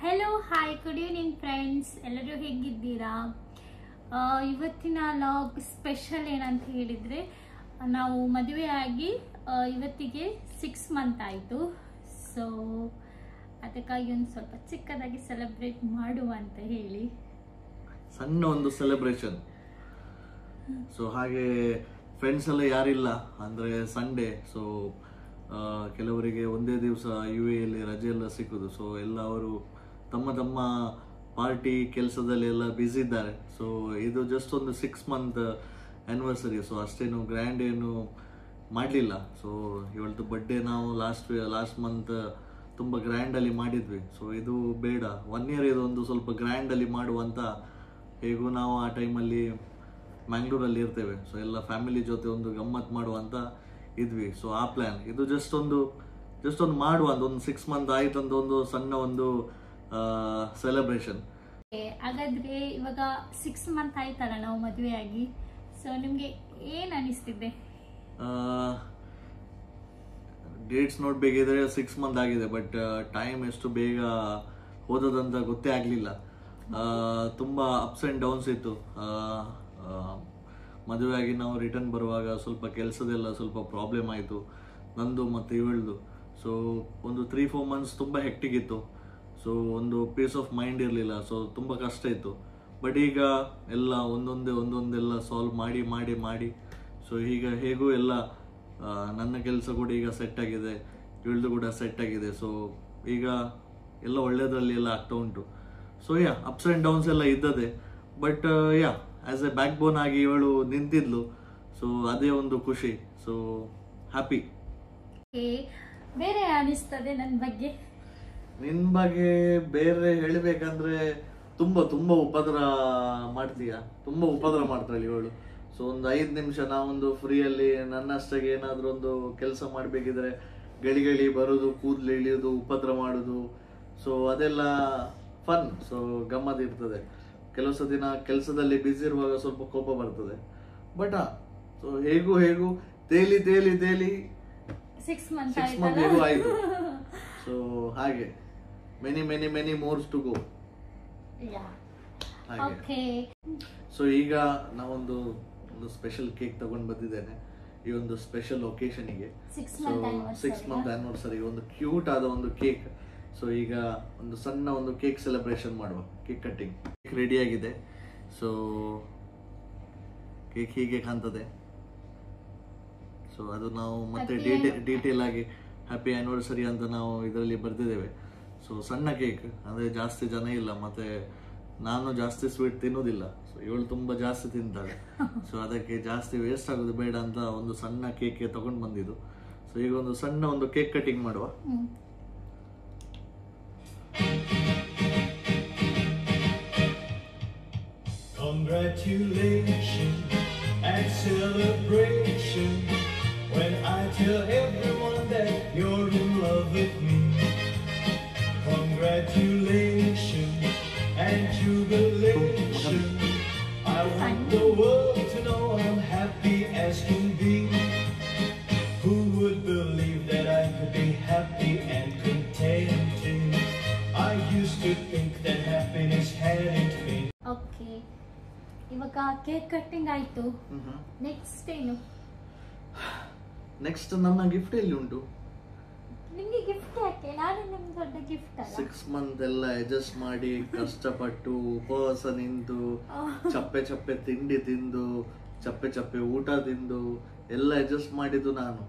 Hello hi good evening friends, ಎಲ್ಲರೂ ಹೇಗಿದ್ದೀರಾ? ಇವತ್ತಿನ ಲಾಗ್ ಸ್ಪೆಷಲ್ ಏನಂತ ಹೇಳಿದರೆ, ನಾವು ಮದುವೆಯಾಗಿ ಇವತ್ತಿಗೆ 6 ಮಂತ್ ಆಯಿತು. ಸೊ ಅದಕ್ಕಾಗಿ ಒಂದು ಸ್ವಲ್ಪ ಚಿಕ್ಕದಾಗಿ ಸೆಲೆಬ್ರೇಟ್ ಮಾಡುವ ಅಂತ ಹೇಳಿ ಸಣ್ಣ ಒಂದು ಸೆಲೆಬ್ರೇಷನ್. ಸೊ ಹಾಗೆ ಫ್ರೆಂಡ್ಸ್ ಎಲ್ಲ ಯಾರಿಲ್ಲ ಅಂದರೆ ಸಂಡೇ. ಸೊ ಕೆಲವರಿಗೆ ಒಂದೇ ದಿವಸ UAE ರಜೆ ಎಲ್ಲ ಸಿಕ್ಕುದು. ಸೊ ಎಲ್ಲ ಅವರು ತಮ್ಮ ತಮ್ಮ ಪಾರ್ಟಿ ಕೆಲಸದಲ್ಲಿ ಎಲ್ಲ ಬ್ಯುಸಿ ಇದ್ದಾರೆ. ಸೊ ಇದು ಜಸ್ಟ್ ಒಂದು 6 ಮಂತ್ ಆ್ಯನಿವರ್ಸರಿ. ಸೊ ಅಷ್ಟೇನು ಗ್ರ್ಯಾಂಡ್ ಏನು ಮಾಡಲಿಲ್ಲ. ಸೊ ಇವತ್ತು ಬರ್ಡೇ ನಾವು ಲಾಸ್ಟ್ ಮಂತ್ ತುಂಬ ಗ್ರ್ಯಾಂಡಲ್ಲಿ ಮಾಡಿದ್ವಿ. ಸೊ ಇದು ಬೇಡ, 1 ಇಯರ್ ಇದೊಂದು ಸ್ವಲ್ಪ ಗ್ರ್ಯಾಂಡಲ್ಲಿ ಮಾಡುವಂತ. ಹೇಗೂ ನಾವು ಆ ಟೈಮಲ್ಲಿ ಮ್ಯಾಂಗ್ಳೂರಲ್ಲಿ ಇರ್ತೇವೆ. ಸೊ ಎಲ್ಲ ಫ್ಯಾಮಿಲಿ ಜೊತೆ ಒಂದು ಗಮ್ಮತ್ ಮಾಡುವಂತ ಇದ್ವಿ. ಸೊ ಆ ಪ್ಲ್ಯಾನ್ ಇದು ಜಸ್ಟ್ ಒಂದು ಮಾಡುವ ಒಂದು 6 ಮಂತ್ ಆಯ್ತು ಅಂತ ಒಂದು ಸಣ್ಣ ಒಂದು ಸೆಲೆಬ್ರೇಷನ್. ಹಾಗಾದ್ರೆ ಇವಾಗ 6 ಮಂತ್ ಆಯ್ತಲ್ಲ ನಾವು ಮದುವೆಯಾಗಿ. ಸೊ ನಿಮ್ಗೆ ಏನ್ ಅನಿಸ್ತಿದೆ? ಡೇಟ್ಸ್ ನೋಡ್ಬೇಕಿದ್ರೆ 6 ಮಂತ್ ಆಗಿದೆ, ಬಟ್ ಟೈಮ್ ಎಷ್ಟು ಬೇಗ ಹೋದದಂತ ಗೊತ್ತೇ ಆಗ್ಲಿಲ್ಲ. ತುಂಬಾ ಅಪ್ಸ್ ಅಂಡ್ ಡೌನ್ಸ್ ಇತ್ತು. ಮದುವೆಯಾಗಿ ನಾವು ರಿಟರ್ನ್ ಬರುವಾಗ ಸ್ವಲ್ಪ ಕೆಲಸದೆಲ್ಲ ಸ್ವಲ್ಪ ಪ್ರಾಬ್ಲಮ್ ಆಯಿತು, ನಂದು ಮತ್ತು ಇವಳ್ದು. ಸೊ ಒಂದು 3-4 ಮಂತ್ಸ್ ತುಂಬ ಹೆಕ್ಟಿಕ್ ಇತ್ತು. ಸೊ ಒಂದು ಪೀಸ್ ಆಫ್ ಮೈಂಡ್ ಇರಲಿಲ್ಲ. ಸೊ ತುಂಬ ಕಷ್ಟ ಇತ್ತು. ಬಟ್ ಈಗ ಎಲ್ಲ ಒಂದೊಂದೆಲ್ಲ ಸಾಲ್ವ್ ಮಾಡಿ ಸೊ ಈಗ ಹೇಗೂ ಎಲ್ಲ ನನ್ನ ಕೆಲಸ ಕೂಡ ಈಗ ಸೆಟ್ ಆಗಿದೆ, ಇವಳ್ದು ಕೂಡ ಸೆಟ್ ಆಗಿದೆ. ಸೊ ಈಗ ಎಲ್ಲ ಒಳ್ಳೆಯದ್ರಲ್ಲಿ ಎಲ್ಲ ಆಗ್ತಾ ಉಂಟು. ಸೊ ಅಪ್ಸ್ ಆ್ಯಂಡ್ ಡೌನ್ಸ್ ಎಲ್ಲ ಇದ್ದದೆ. But as a backbone ಆಗಿ ಇವಳು ನಿಂತಿದ್ಲು. ಸೊ ಅದೇ ಒಂದು ಖುಷಿ. So happy. ಬೇರೆ ಅನಿಸ್ತದೆ ನನ್ನ ಬಗ್ಗೆ? ನಿನ್ ಬಗ್ಗೆ ಬೇರೆ ಹೇಳಬೇಕಂದ್ರೆ ತುಂಬಾ ಉಪದ್ರ ಮಾಡ್ತೀಯ, ತುಂಬಾ ಉಪದ್ರ ಮಾಡ್ತಾಳೆ ಇವಳು. ಸೊ ಒಂದು 5 ನಿಮಿಷ ನಾವೊಂದು ಫ್ರೀಯಲ್ಲಿ ನನ್ನಷ್ಟಾಗಿ ಏನಾದ್ರೂ ಒಂದು ಕೆಲಸ ಮಾಡ್ಬೇಕಿದ್ರೆ ಗಳಿಗಳಿ ಬರೋದು, ಕೂದಲು ಇಳಿಯೋದು, ಉಪದ್ರ ಮಾಡೋದು. ಸೊ ಅದೆಲ್ಲ ಫನ್. ಸೊ ಗಮ್ಮತ್ ಇರ್ತದೆ. ಕೆಲವು ದಿನ ಕೆಲಸದಲ್ಲಿ ಬ್ಯುಸಿ ಇರುವಾಗ ಸ್ವಲ್ಪ ಕೋಪ ಬರ್ತದೆ. ಬಟ್ ಸೊ ಹೇಗೂ ತೇಲಿ 6 ಮಂತ್ ಹೇಗೂ ಆಯ್ತು. ಸೊ ಹಾಗೆ ಮೆನಿ ಮೋರ್ಸ್ ಟು ಗೋ. ಹಾಗೆ ಸೊ ಈಗ ನಾವೊಂದು ಸ್ಪೆಷಲ್ ಕೇಕ್ ತಗೊಂಡು ಬಂದಿದ್ದೇನೆ ಈ ಒಂದು ಸ್ಪೆಷಲ್ ಒಕೇಶನ್ಗೆ. 6 ಮಂತ್ ಆನಿವರ್ಸರಿ ಒಂದು ಕ್ಯೂಟ್ ಆದ ಒಂದು ಕೇಕ್. ಸೊ ಈಗ ಒಂದು ಸಣ್ಣ ಒಂದು ಕೇಕ್ ಸೆಲೆಬ್ರೇಷನ್ ಮಾಡುವ. ಕೇಕ್ ಕಟ್ಟಿಂಗ್ ರೆಡಿ ಆಗಿದೆ. ಸೊ ಕೇಕ್ ಹೀಗೆ ಕಾಣ್ತದೆ. ಸೊ ಅದು ನಾವು ಮತ್ತೆ ಡೀಟೇಲ್ ಆಗಿ ಹ್ಯಾಪಿ ಆನಿವರ್ಸರಿ ಅಂತ ನಾವು ಇದರಲ್ಲಿ ಬರ್ತಿದ್ದೇವೆ. ಸೊ ಸಣ್ಣ ಕೇಕ್ ಅಂದರೆ ಜಾಸ್ತಿ ಜನ ಇಲ್ಲ, ಮತ್ತೆ ನಾನು ಜಾಸ್ತಿ ಸ್ವೀಟ್ ತಿನ್ನೋದಿಲ್ಲ. ಸೊ ಇವಳು ತುಂಬ ಜಾಸ್ತಿ ತಿಂತಾಳೆ. ಸೊ ಅದಕ್ಕೆ ಜಾಸ್ತಿ ವೇಸ್ಟ್ ಆಗೋದು ಬೇಡ ಅಂತ ಒಂದು ಸಣ್ಣ ಕೇಕ್ ತಗೊಂಡು ಬಂದಿದ್ದು. ಸೊ ಈಗ ಒಂದು ಸಣ್ಣ ಒಂದು ಕೇಕ್ ಕಟಿಂಗ್ ಮಾಡುವ. Congratulations and celebration when I tell everyone that you're in love with me. Congratulations and jubilation. I want the world to know I'm happy as can be. Who would believe that I could be happy and contented? I used to think that happiness had it me. Okay, ಇವಾಗ cake cutting ಆಯ್ತು. Next ಏನು? Next ನನ್ನ gift ಎಲ್ಲಿ ಉಂಟು? ನಿಮಗೆ gift ಯಾಕೆ? ನಾನು ನಿಮ್ಗೆ ದೊಡ್ಡ ಗಿಫ್ಟ್ ಅಲ್ಲ. 6 ಮಂತ್ ಎಲ್ಲ ಅಡ್ಜಸ್ಟ್ ಮಾಡಿ ಕಷ್ಟಪಟ್ಟು ಉಪವಾಸ ನಿಂತು ಚಪ್ಪೆ ತಿಂಡಿ ತಿಂದು ಚಪ್ಪೆ ಊಟ ತಿಂದು ಎಲ್ಲ ಅಡ್ಜಸ್ಟ್ ಮಾಡಿದ್ದು ನಾನು.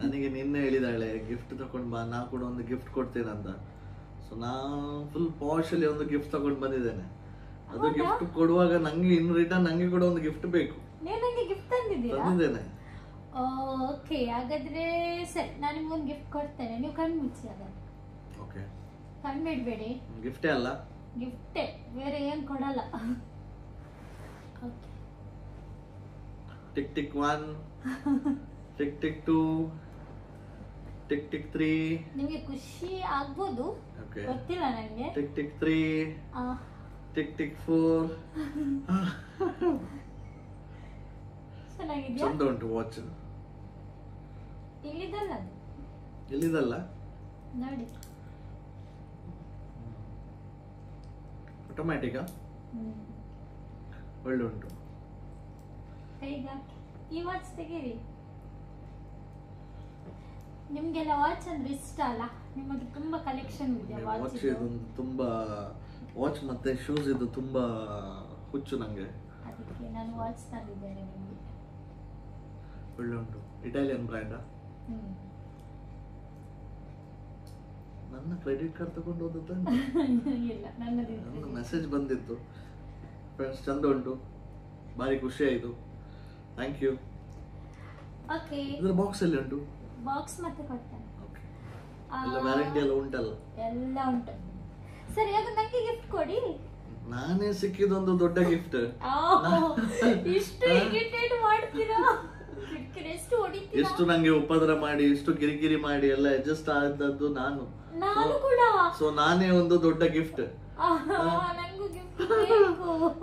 ನನಗೆ ನಿನ್ನೆ ಹೇಳಿದಾಳೆ ಗಿಫ್ಟ್ ತಗೊಂಡ್ ಬಾ, ನಾ ಕೂಡ ಒಂದು ಗಿಫ್ಟ್ ಕೊಡ್ತೇನೆ ಅಂತ. ಸೊ ನಾನು ಫುಲ್ ಪಾಶ್ ಅಲ್ಲಿ ಒಂದು ಗಿಫ್ಟ್ ತಗೊಂಡು ಬಂದಿದ್ದೇನೆ. ಅದು ಗಿಫ್ಟ್ ಕೊಡುವಾಗ ನಂಗೆ ಇನ್ ರಿಟರ್ನ್ ನಂಗೆ ಕೂಡ ಒಂದು ಗಿಫ್ಟ್ ಬೇಕು. ನೀವು ನನಗೆ ಗಿಫ್ಟ್ ತಂದಿದ್ದೇನೆ. ಓಕೆ, ಹಾಗಾದ್ರೆ ಸರಿ, ನಾನು ನಿಮ್ಗೊಂದು ಗಿಫ್ಟ್ ಕೊಡ್ತೇನೆ. ನೀವು ಕಣ್ಣು ಮುಚ್ಚಿ. ಅದನ್ನು ಓಕೆ, ಕಣ್ಣು ಬಿಡಬೇಡಿ. ಗಿಫ್ಟೇ ಅಲ್ಲ, ಗಿಫ್ಟೇ, ಬೇರೆ ಏನು ಕೊಡಲ್ಲ. Okay, tick tick 1, tick tick 2, tick tick 3. ನಿಮಗೆ ಖುಷಿ ಆಗ್ಬೋದು, ಗೊತ್ತಿಲ್ಲ ನನಗೆ. Tick tick 3, tick tick 4. ಚೆನ್ನಾಗಿದೆಯಾ? ಚಂದ ಉಂಟು ವಾಚ್. ಇಲ್ಲಿದಲ್ಲ, ಅದು ಇಲ್ಲಿದಲ್ಲ ನೋಡಿ. ಆಟೋಮ್ಯಾಟಿಕಾ ಒಳ್ಳೆ ಉಂಟು. ಈ ವಾಚ್ ತೆಗೀರಿ. ನಿಮ್ಗೆಲ್ಲ ವಾಚ್ ಅಂದ್ರೆ ಇಷ್ಟ ಅಲ್ಲ, ನಿಮಗೆ ತುಂಬಾ ಕಲೆಕ್ಷನ್ ಇದೆ ವಾಚ್. ಇದೊಂದು ತುಂಬಾ ವಾಚ್ ಮತ್ತೆ ಶೂಸ್ ಇದು ತುಂಬಾ ಹುಚ್ಚು ನಂಗೆ, ಅದಕ್ಕೆ ನಾನು ವಾಚ್ ತಂದಿದ್ದೇನೆ ನಿಮಗೆ. ಒಳ್ಳೆ ಉಂಟು. ಇಟಾಲಿಯನ್ ಬ್ರ್ಯಾಂಡಾ? ನನ್ನ ಕ್ರೆಡಿಟ್ ಕಾರ್ಡ್ ತಗೊಂಡು ಹೋದದ್ದು ಇಲ್ಲ, ನನ್ನದು ಮೆಸೇಜ್ ಬಂದಿತ್ತು. ಫ್ರೆಂಡ್ಸ್ ಚಂದ ಉಂಟು, ಭಾರಿ ಖುಷಿ ಆಯ್ತು. Thank you. ಓಕೆ, ಇದರ ಬಾಕ್ಸ್ ಅಲ್ಲಿ ಉಂಟು? ಬಾಕ್ಸ್ ಮತ್ತೆ ಕೊಡ್ತೇನೆ. ಎಲ್ಲ ವ್ಯಾರಂಟಿ ಎಲ್ಲ ಉಂಟಲ್ಲ? ಎಲ್ಲ ಉಂಟು. ಸರಿ, ಅದು ನಂಗೆ ಗಿಫ್ಟ್ ಕೊಡಿ. ನಾನೇ ಸಿಕ್ಕಿದೊಂದು ದೊಡ್ಡ ಗಿಫ್ಟ್. ಇಷ್ಟು ಇರಿಟೇಟ್ ಮಾಡ್ತೀರಾ? ಎಷ್ಟು ನಂಗೆ ಉಪದ್ರ ಮಾಡಿ, ಇಷ್ಟು ಕಿರಿಕಿರಿ ಮಾಡಿ ಎಲ್ಲ ಅಡ್ಜಸ್ಟ್ ಆದದ್ದು ನಾನು ಕೂಡ. ಸೊ ನಾನೇ ಒಂದು ದೊಡ್ಡ ಗಿಫ್ಟ್.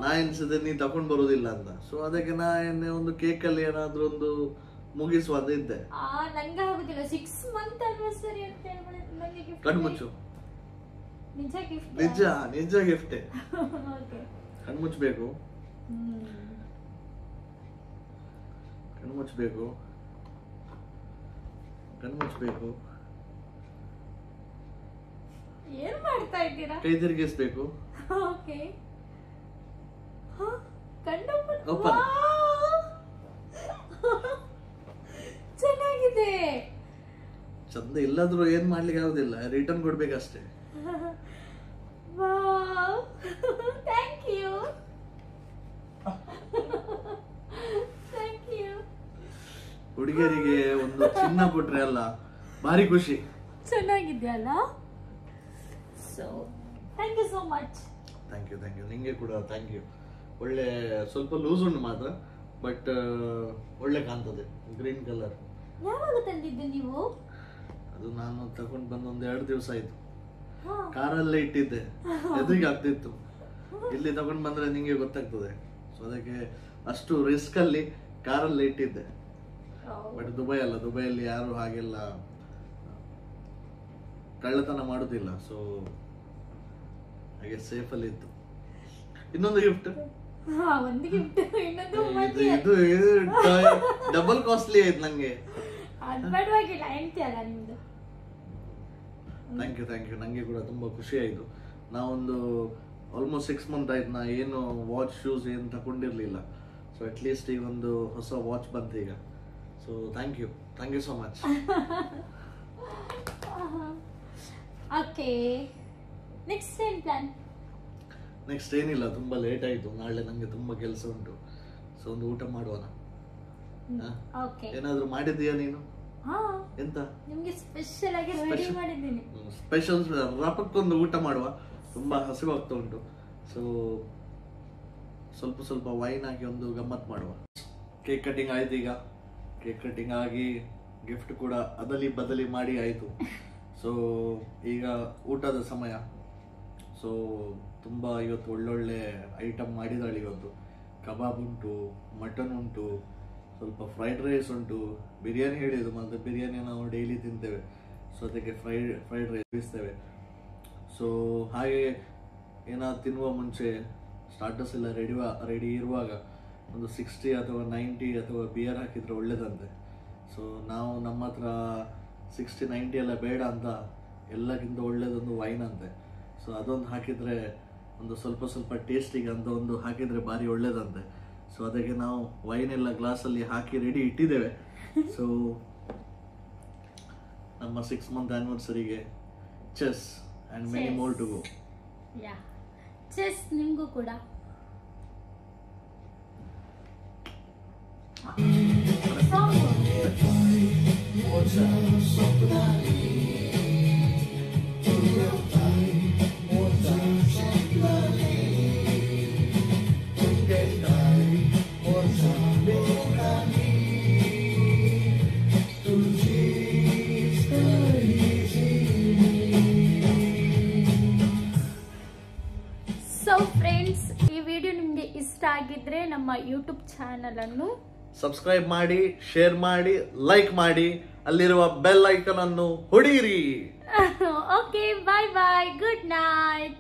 ನಾ ಎನ್ಸಿದೆ ನೀ ತಕೊಂಡ್ ಬರುದಿಲ್ಲ ಅಂತ. ಸೊ ಅದಕ್ಕೆ ನಾ ಒಂದು ಕೇಕ್ ಅಲ್ಲಿ ಏನಾದ್ರೂ ಒಂದು ಮುಗಿಸುವಂತ ಇದ್ದೆ. ನಂಗೆ ಆಗುದಿಲ್ಲ. 6 ಮಂತ್ ಆನಿವರ್ಸರಿ ಅಂತ ನಂಗೆ ಗಿಫ್ಟ್. ಕಣ್ಮುಚ್ಚು. ನಿಜ ಗಿಫ್ಟ್? ನಿಜ ನಿಜ ಗಿಫ್ಟ್. ಕಣ್ಮುಚ್ಚಬೇಕು, ಕಣ್ಮುಚ್ಚಬೇಕು, ಕಣ್ಮುಚ್ಚಬೇಕು. ಏನ್ ಮಾಡ್ತಾ ಇದ್ದೀರಾ? ಕೈ ತಿರುಗಿಸ್ಬೇಕು. ಓಕೆ, ಕಣ್ಣು ಓಪನ್. ಚೆನ್ನಾಗಿದೆ. ಚಂದ ಇಲ್ಲದ್ರೂ ಏನ್ ಮಾಡ್ಲಿಕ್ಕೆ ಆಗುದಿಲ್ಲ, ರಿಟರ್ನ್ ಕೊಡ್ಬೇಕಷ್ಟೇ. Wow, thank you. Thank you. ಹುಡುಗಿಯರಿಗೆ ಒಂದು ಚಿನ್ನ ಕೊಟ್ರೆ ಅಲ್ಲ ಭಾರಿ ಖುಷಿ. ಚೆನ್ನಾಗಿದೆಯಲ್ಲ? So thank you so much. Thank you, thank you. ನಿಂಗೆ ಕೂಡ ಥ್ಯಾಂಕ್ ಯು. ಒಳ್ಳೆ ಸ್ವಲ್ಪ ಲೂಸ್ ಉಂಟು ಮಾತ್ರ, ಬಟ್ ಒಳ್ಳೆ ಕಾಣ್ತದೆ. Green colour. ಯಾವಾಗ ತಂದಿದ್ದೆ ನೀವು? ಅದು ನಾನು ತಗೊಂಡು ಬಂದು 1-2 ದಿವಸ ಆಯ್ತು. ಕಾರಲ್ಲೇ ಇಟ್ಟಿದ್ದೆ, ಎದುರಿಗೆ ಆಗ್ತಿತ್ತು. ಇಲ್ಲಿ ತಗೊಂಡ್ ಬಂದ್ರೆ ನಿಂಗೆ ಗೊತ್ತಾಗ್ತದೆ. ಸೊ ಅದಕ್ಕೆ ಅಷ್ಟು ರಿಸ್ಕ್ ಅಲ್ಲಿ ಕಾರಲ್ಲೇ ಇಟ್ಟಿದ್ದೆ. ಬಟ್ ದುಬೈ ಅಲ್ಲ, ದುಬೈಯಲ್ಲಿ ಯಾರು ಹಾಗೆಲ್ಲ ಕಳ್ಳತನ ಮಾಡುದಿಲ್ಲ. ಸೊ ಹಾಗೆ ಸೇಫ್ ಅಲ್ಲಿ ಇತ್ತು. ಇನ್ನೊಂದು ಗಿಫ್ಟ್. ಒಂದು ಗಿಫ್ಟ್, ಇನ್ನೊಂದು ಇದು ಡಬಲ್ ಕಾಸ್ಟ್ಲಿ ಆಯ್ತು ನಂಗೆ. ಪರವಾಗಿಲ್ಲ, ಎಂಟಿ ಅಲ್ಲ ನಿಮ್ದು. Thank you, thank you. ನಂಗೆ ಕೂಡ ತುಂಬಾ ಖುಷಿ ಆಯ್ತು. ನಾವೊಂದು ಆಲ್ಮೋಸ್ಟ್ 6 ಮಂತ್ ಆಯ್ತು ನಾ ಏನು ವಾಚ್ ಶೂಸ್ ಏನು ತಗೊಂಡಿರ್ಲಿಲ್ಲ. ಸೊ ಅಟ್ ಲೀಸ್ಟ್ ಈಗ ಒಂದು ಹೊಸ ವಾಚ್ ಬಂತು ಈಗ. So thank you so much. Okay, next ಏನ್ ಪ್ಲಾನ್? ನೆಕ್ಸ್ಟ್ ಏನಿಲ್ಲ, ತುಂಬಾ ಲೇಟ್ ಆಯ್ತು. ನಾಳೆ ನಂಗೆ ತುಂಬಾ ಕೆಲಸ ಉಂಟು. ಸೊ ಒಂದು ಊಟ ಮಾಡುವನ. ಏನಾದ್ರೂ ಮಾಡಿದೀಯಾ ನೀನು? ಎಂತ ನಿಮ್ಗೆ ಸ್ಪೆಷಲ್ ಆಗಿ ರೆಡಿ ಮಾಡಿದ್ದೀನಿ. ಸ್ಪೆಷಲ್ ರಪಕ್ಕೊಂದು ಊಟ ಮಾಡುವ. ತುಂಬಾ ಹಸಿವಾಗ್ತಾ ಉಂಟು. ಸೊ ಸ್ವಲ್ಪ ವೈನ್ ಹಾಕಿ ಒಂದು ಗಮ್ಮತ್ ಮಾಡುವ. ಕೇಕ್ ಕಟಿಂಗ್ ಆಯ್ತು. ಈಗ ಕೇಕ್ ಕಟಿಂಗ್ ಆಗಿ ಗಿಫ್ಟ್ ಕೂಡ ಅದಲಿ ಬದಲಿ ಮಾಡಿ ಆಯ್ತು. ಸೊ ಈಗ ಊಟದ ಸಮಯ. ಸೊ ತುಂಬಾ ಇವತ್ತು ಒಳ್ಳೊಳ್ಳೆ ಐಟಮ್ ಮಾಡಿದಾಳೆ ಇವತ್ತು. ಕಬಾಬ್ ಉಂಟು, ಮಟನ್ ಉಂಟು, ಸ್ವಲ್ಪ ಫ್ರೈಡ್ ರೈಸ್ ಉಂಟು, ಬಿರಿಯಾನಿ ಹೇಳಿದ್ದು. ಮತ್ತೆ ಬಿರಿಯಾನಿ ನಾವು ಡೈಲಿ ತಿಂತೇವೆ. ಸೊ ಅದಕ್ಕೆ ಫ್ರೈಡ್ ರೈಸ್ ಬೀಸ್ತೇವೆ. ಸೊ ಹಾಗೆ ಏನಾದ್ರು ತಿನ್ನುವ ಮುಂಚೆ ಸ್ಟಾರ್ಟರ್ಸ್ ಎಲ್ಲ ರೆಡಿ ಇರುವಾಗ ಒಂದು 60 ಅಥವಾ 90 ಅಥವಾ ಬಿಯರ್ ಹಾಕಿದ್ರೆ ಒಳ್ಳೇದಂತೆ. ಸೊ ನಾವು ನಮ್ಮ ಹತ್ರ 60-90 ಎಲ್ಲ ಬೇಡ ಅಂತ, ಎಲ್ಲಕ್ಕಿಂತ ಒಳ್ಳೇದೊಂದು ವೈನ್ ಅಂತೆ. ಸೊ ಅದೊಂದು ಹಾಕಿದ್ರೆ ಒಂದು ಸ್ವಲ್ಪ ಟೇಸ್ಟಿಗೆ ಅಂತ ಒಂದು ಹಾಕಿದ್ರೆ ಭಾರಿ ಒಳ್ಳೇದಂತೆ. ಸೊ ಅದಕ್ಕೆ ನಾವು ವೈನ್ ಎಲ್ಲ ಗ್ಲಾಸಲ್ಲಿ ಹಾಕಿ ರೆಡಿ ಇಟ್ಟಿದ್ದೇವೆ. ಸೊ ನಮ್ಮ 6 ಮಂತ್ ಆನಿವರ್ಸರಿಗೆ ಚೆಸ್ and many more to go. Yeah, ಚೆಸ್ ನಿಮಗೂ ಕೂಡ. ಫ್ರೆಂಡ್ಸ್, ಈ ವಿಡಿಯೋ ನಿಮಗೆ ಇಷ್ಟ ಆಗಿದ್ರೆ ನಮ್ಮ ಯೂಟ್ಯೂಬ್ ಚಾನಲ್ ಅನ್ನು ಸಬ್ಸ್ಕ್ರೈಬ್ ಮಾಡಿ, ಶೇರ್ ಮಾಡಿ, ಲೈಕ್ ಮಾಡಿ, ಅಲ್ಲಿರುವ ಬೆಲ್ ಐಕಾನ್ ಅನ್ನು ಹೊಡೆಯಿರಿ. Okay, bye bye, good night.